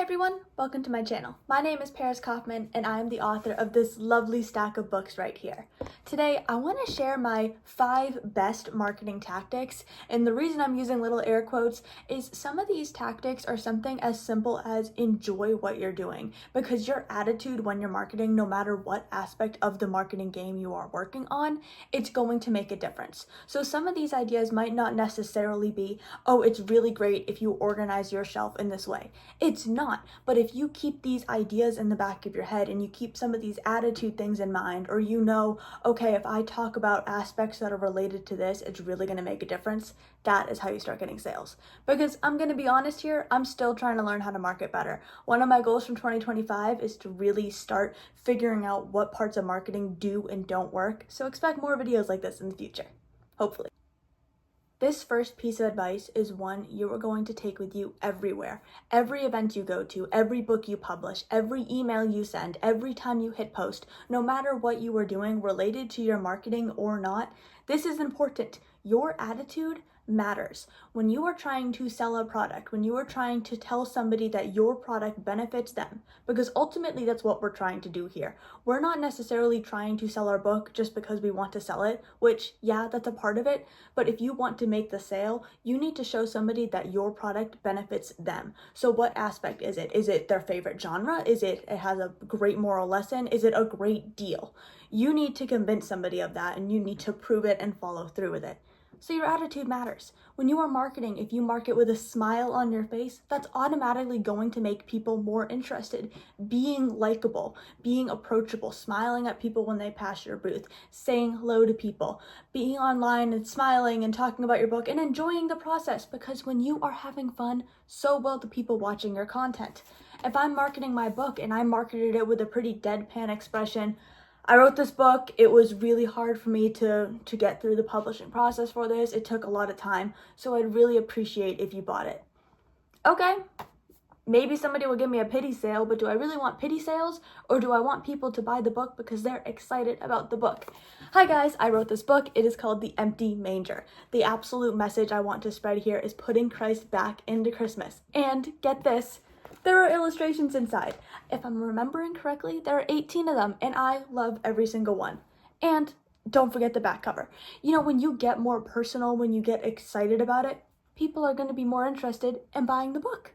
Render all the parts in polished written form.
everyone, welcome to my channel. My name is Paris Kaufman and I am the author of this lovely stack of books right here. Today I want to share my 5 best marketing tactics, and the reason I'm using little air quotes is some of these tactics are something as simple as enjoy what you're doing, because your attitude when you're marketing, no matter what aspect of the marketing game you are working on, it's going to make a difference. So some of these ideas might not necessarily be, oh, it's really great if you organize your shelf in this way. It's not, but if you keep these ideas in the back of your head and you keep some of these attitude things in mind, or you know, okay, if I talk about aspects that are related to this, it's really going to make a difference, that is how you start getting sales. Because I'm going to be honest here, I'm still trying to learn how to market better. One of my goals from 2025 is to really start figuring out what parts of marketing do and don't work, so expect more videos like this in the future, hopefully. This first piece of advice is one you are going to take with you everywhere. Every event you go to, every book you publish, every email you send, every time you hit post, no matter what you are doing related to your marketing or not, this is important. Your attitude matters. When you are trying to sell a product, when you are trying to tell somebody that your product benefits them, because ultimately that's what we're trying to do here. We're not necessarily trying to sell our book just because we want to sell it, which, yeah, that's a part of it, but if you want to make the sale, you need to show somebody that your product benefits them. So what aspect is it? Is it their favorite genre? Is it has a great moral lesson? Is it a great deal? You need to convince somebody of that, and you need to prove it and follow through with it. So your attitude matters. When you are marketing, if you market with a smile on your face, that's automatically going to make people more interested. Being likable, being approachable, smiling at people when they pass your booth, saying hello to people, being online and smiling and talking about your book and enjoying the process, because when you are having fun, so will the people watching your content. If I'm marketing my book and I marketed it with a pretty deadpan expression, I wrote this book, it was really hard for me to get through the publishing process for this. It took a lot of time, so I'd really appreciate if you bought it. Okay, maybe somebody will give me a pity sale, but do I really want pity sales, or do I want people to buy the book because they're excited about the book? Hi guys, I wrote this book. It is called The Empty Manger. The absolute message I want to spread here is putting Christ back into Christmas. And get this, there are illustrations inside. If I'm remembering correctly, there are 18 of them, and I love every single one. And don't forget the back cover. You know, when you get more personal, when you get excited about it, people are going to be more interested in buying the book.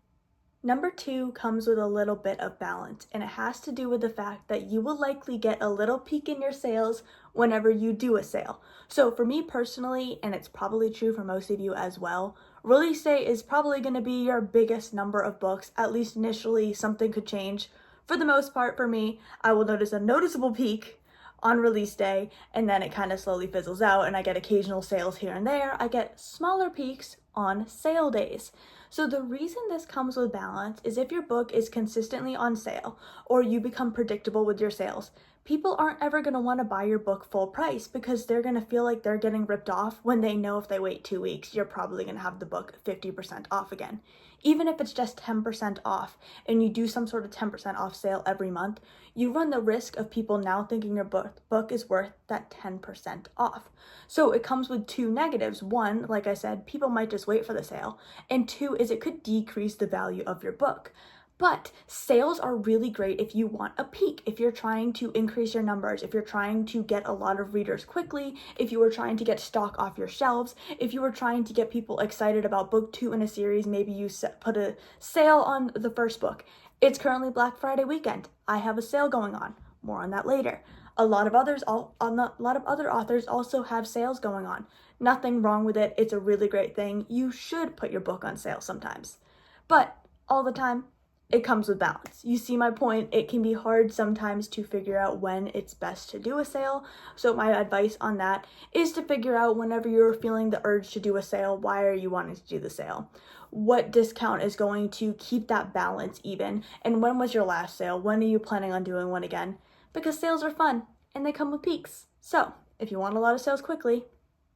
Number 2 comes with a little bit of balance, and it has to do with the fact that you will likely get a little peak in your sales whenever you do a sale. So for me personally, and it's probably true for most of you as well, release day is probably going to be your biggest number of books. At least initially, something could change. For the most part, for me, I will notice a noticeable peak on release day, and then it kind of slowly fizzles out, and I get occasional sales here and there. I get smaller peaks on sale days. So the reason this comes with balance is if your book is consistently on sale, or you become predictable with your sales, people aren't ever going to want to buy your book full price, because they're going to feel like they're getting ripped off when they know if they wait 2 weeks, you're probably going to have the book 50% off again. Even if it's just 10% off and you do some sort of 10% off sale every month, you run the risk of people now thinking your book is worth that 10% off. So it comes with 2 negatives. 1, like I said, people might just wait for the sale. And 2 is it could decrease the value of your book. But sales are really great if you want a peak, if you're trying to increase your numbers, if you're trying to get a lot of readers quickly, if you were trying to get stock off your shelves, if you were trying to get people excited about book 2 in a series, maybe you put a sale on the first book. It's currently Black Friday weekend. I have a sale going on. More on that later. A lot of other authors also have sales going on. Nothing wrong with it. It's a really great thing. You should put your book on sale sometimes. But all the time, it comes with balance. You see my point. It can be hard sometimes to figure out when it's best to do a sale. So my advice on that is to figure out whenever you're feeling the urge to do a sale, why are you wanting to do the sale? What discount is going to keep that balance even? And when was your last sale? When are you planning on doing one again? Because sales are fun and they come with peaks. So if you want a lot of sales quickly,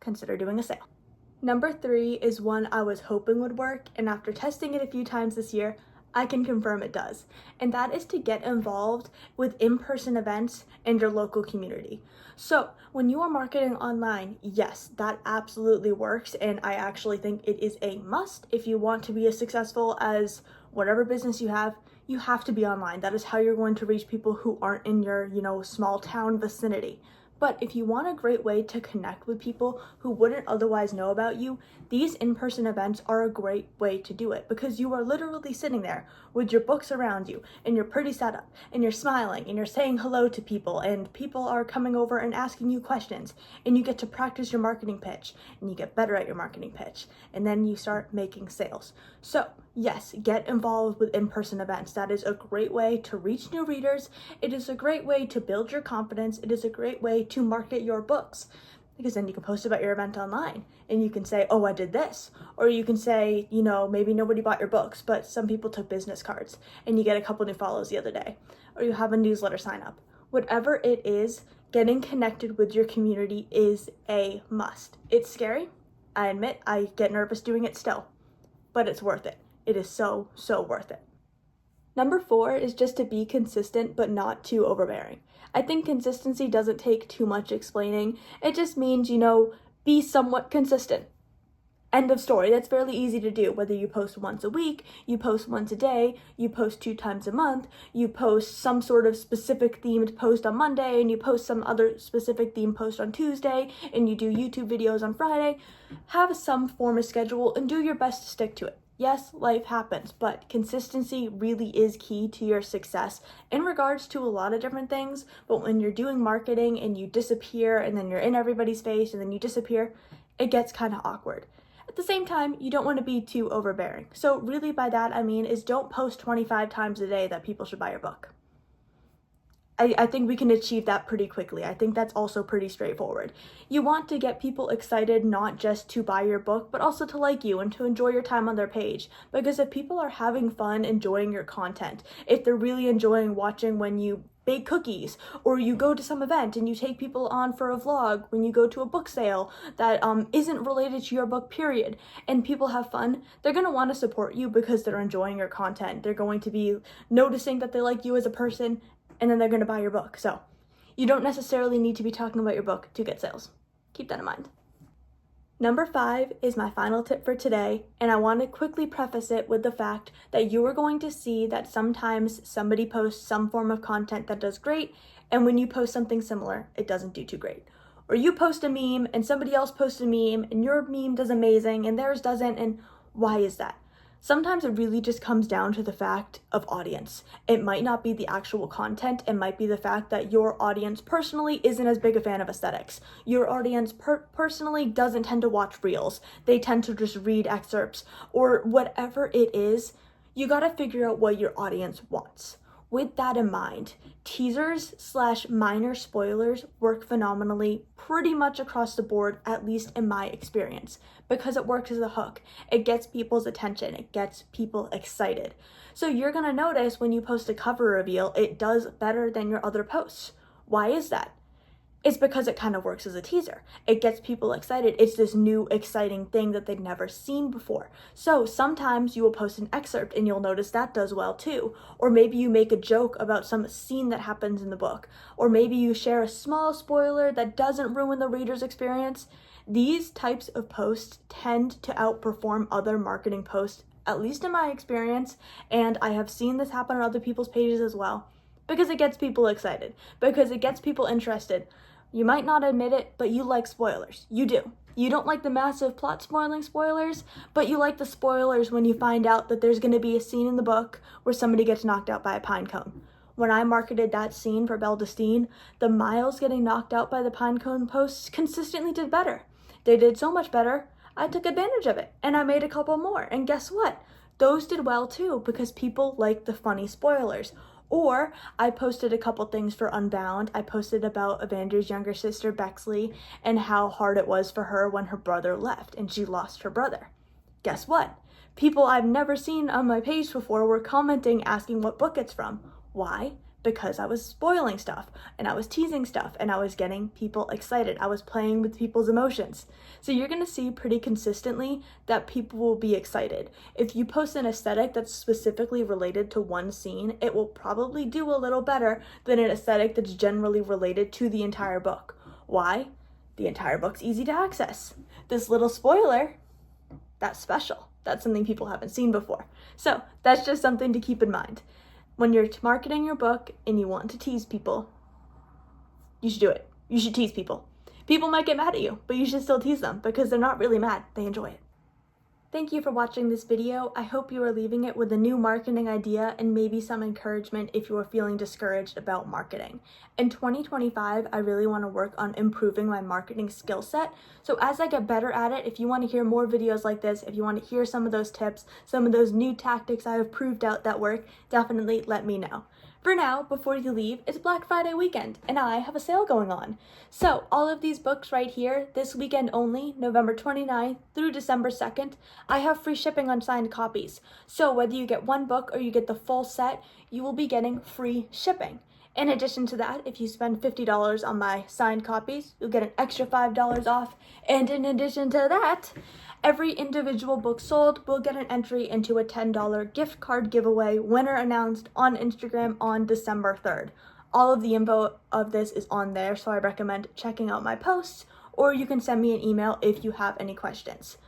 consider doing a sale. Number 3 is one I was hoping would work, and after testing it a few times this year, I can confirm it does, and that is to get involved with in-person events and your local community. So when you are marketing online, yes, that absolutely works, and I actually think it is a must if you want to be as successful as whatever business you have. you have to be online. That is how you're going to reach people who aren't in your, small town vicinity. But if you want a great way to connect with people who wouldn't otherwise know about you, these in-person events are a great way to do it, because you are literally sitting there with your books around you and your pretty setup and you're smiling and you're saying hello to people and people are coming over and asking you questions, and you get to practice your marketing pitch and you get better at your marketing pitch, and then you start making sales. So yes, get involved with in-person events. That is a great way to reach new readers. It is a great way to build your confidence. It is a great way to market your books, because then you can post about your event online and you can say, oh, I did this. Or you can say, maybe nobody bought your books, but some people took business cards and you get a couple new follows the other day. Or you have a newsletter sign up. Whatever it is, getting connected with your community is a must. It's scary. I admit I get nervous doing it still, but it's worth it. It is so, so worth it. Number 4 is just to be consistent, but not too overbearing. I think consistency doesn't take too much explaining. It just means, be somewhat consistent. End of story. That's fairly easy to do. Whether you post once a week, you post once a day, you post 2 times a month, you post some sort of specific themed post on Monday, and you post some other specific theme post on Tuesday, and you do YouTube videos on Friday. Have some form of schedule and do your best to stick to it. Yes, life happens, but consistency really is key to your success in regards to a lot of different things. But when you're doing marketing and you disappear and then you're in everybody's face and then you disappear, it gets kind of awkward. At the same time, you don't want to be too overbearing. So really by that I mean is don't post 25 times a day that people should buy your book. I think we can achieve that pretty quickly. I think that's also pretty straightforward. You want to get people excited not just to buy your book, but also to like you and to enjoy your time on their page. Because if people are having fun enjoying your content, if they're really enjoying watching when you bake cookies, or you go to some event and you take people on for a vlog, when you go to a book sale that isn't related to your book, period, and people have fun, they're going to want to support you because they're enjoying your content. They're going to be noticing that they like you as a person, and then they're going to buy your book. So you don't necessarily need to be talking about your book to get sales. Keep that in mind. Number 5 is my final tip for today, and I want to quickly preface it with the fact that you are going to see that sometimes somebody posts some form of content that does great, and when you post something similar, it doesn't do too great. Or you post a meme and somebody else posts a meme and your meme does amazing and theirs doesn't, and why is that? Sometimes it really just comes down to the fact of audience. It might not be the actual content. It might be the fact that your audience personally isn't as big a fan of aesthetics. Your audience personally doesn't tend to watch reels. They tend to just read excerpts, or whatever it is. You gotta figure out what your audience wants. With that in mind, teasers/minor spoilers work phenomenally pretty much across the board, at least in my experience, because it works as a hook. It gets people's attention. It gets people excited. So you're gonna notice when you post a cover reveal, it does better than your other posts. Why is that? It's because it kind of works as a teaser. It gets people excited. It's this new exciting thing that they've never seen before. So sometimes you will post an excerpt and you'll notice that does well too. Or maybe you make a joke about some scene that happens in the book. Or maybe you share a small spoiler that doesn't ruin the reader's experience. These types of posts tend to outperform other marketing posts, at least in my experience, and I have seen this happen on other people's pages as well, because it gets people excited, because it gets people interested. You might not admit it, but you like spoilers. You do. You don't like the massive plot spoiling spoilers, but you like the spoilers when you find out that there's going to be a scene in the book where somebody gets knocked out by a pine cone. When I marketed that scene for Belle Destine, the Miles getting knocked out by the pine cone posts consistently did better. They did so much better, I took advantage of it, and I made a couple more. And guess what? Those did well too, because people like the funny spoilers. Or I posted a couple things for Unbound. I posted about Evander's younger sister, Bexley, and how hard it was for her when her brother left and she lost her brother. Guess what? People I've never seen on my page before were commenting, asking what book it's from. Why? Because I was spoiling stuff, and I was teasing stuff, and I was getting people excited. I was playing with people's emotions. So you're going to see pretty consistently that people will be excited. If you post an aesthetic that's specifically related to one scene, it will probably do a little better than an aesthetic that's generally related to the entire book. Why? The entire book's easy to access. This little spoiler, that's special. That's something people haven't seen before. So that's just something to keep in mind. when you're marketing your book and you want to tease people, you should do it. You should tease people. People might get mad at you, but you should still tease them because they're not really mad. They enjoy it. Thank you for watching this video. I hope you are leaving it with a new marketing idea and maybe some encouragement if you are feeling discouraged about marketing. In 2025, I really want to work on improving my marketing skill set. So as I get better at it, if you want to hear more videos like this, if you want to hear some of those tips, some of those new tactics I have proved out that work, definitely let me know. For now, before you leave, it's Black Friday weekend, and I have a sale going on. So, all of these books right here, this weekend only, November 29th through December 2nd, I have free shipping on signed copies. So, whether you get one book or you get the full set, you will be getting free shipping. In addition to that, if you spend $50 on my signed copies, you'll get an extra $5 off. And in addition to that, every individual book sold will get an entry into a $10 gift card giveaway, winner announced on Instagram on December 3rd. All of the info of this is on there, so I recommend checking out my posts, or you can send me an email if you have any questions.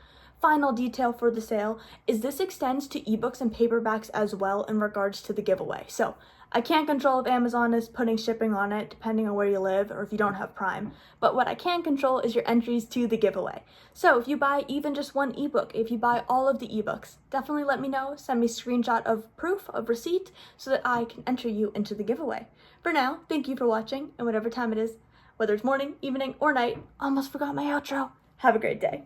Final detail for the sale is this extends to ebooks and paperbacks as well in regards to the giveaway. So I can't control if Amazon is putting shipping on it depending on where you live or if you don't have Prime, but what I can control is your entries to the giveaway. So if you buy even just one ebook, if you buy all of the ebooks, definitely let me know, send me a screenshot of proof of receipt so that I can enter you into the giveaway. For now, thank you for watching, and whatever time it is, whether it's morning, evening, or night, almost forgot my outro. Have a great day.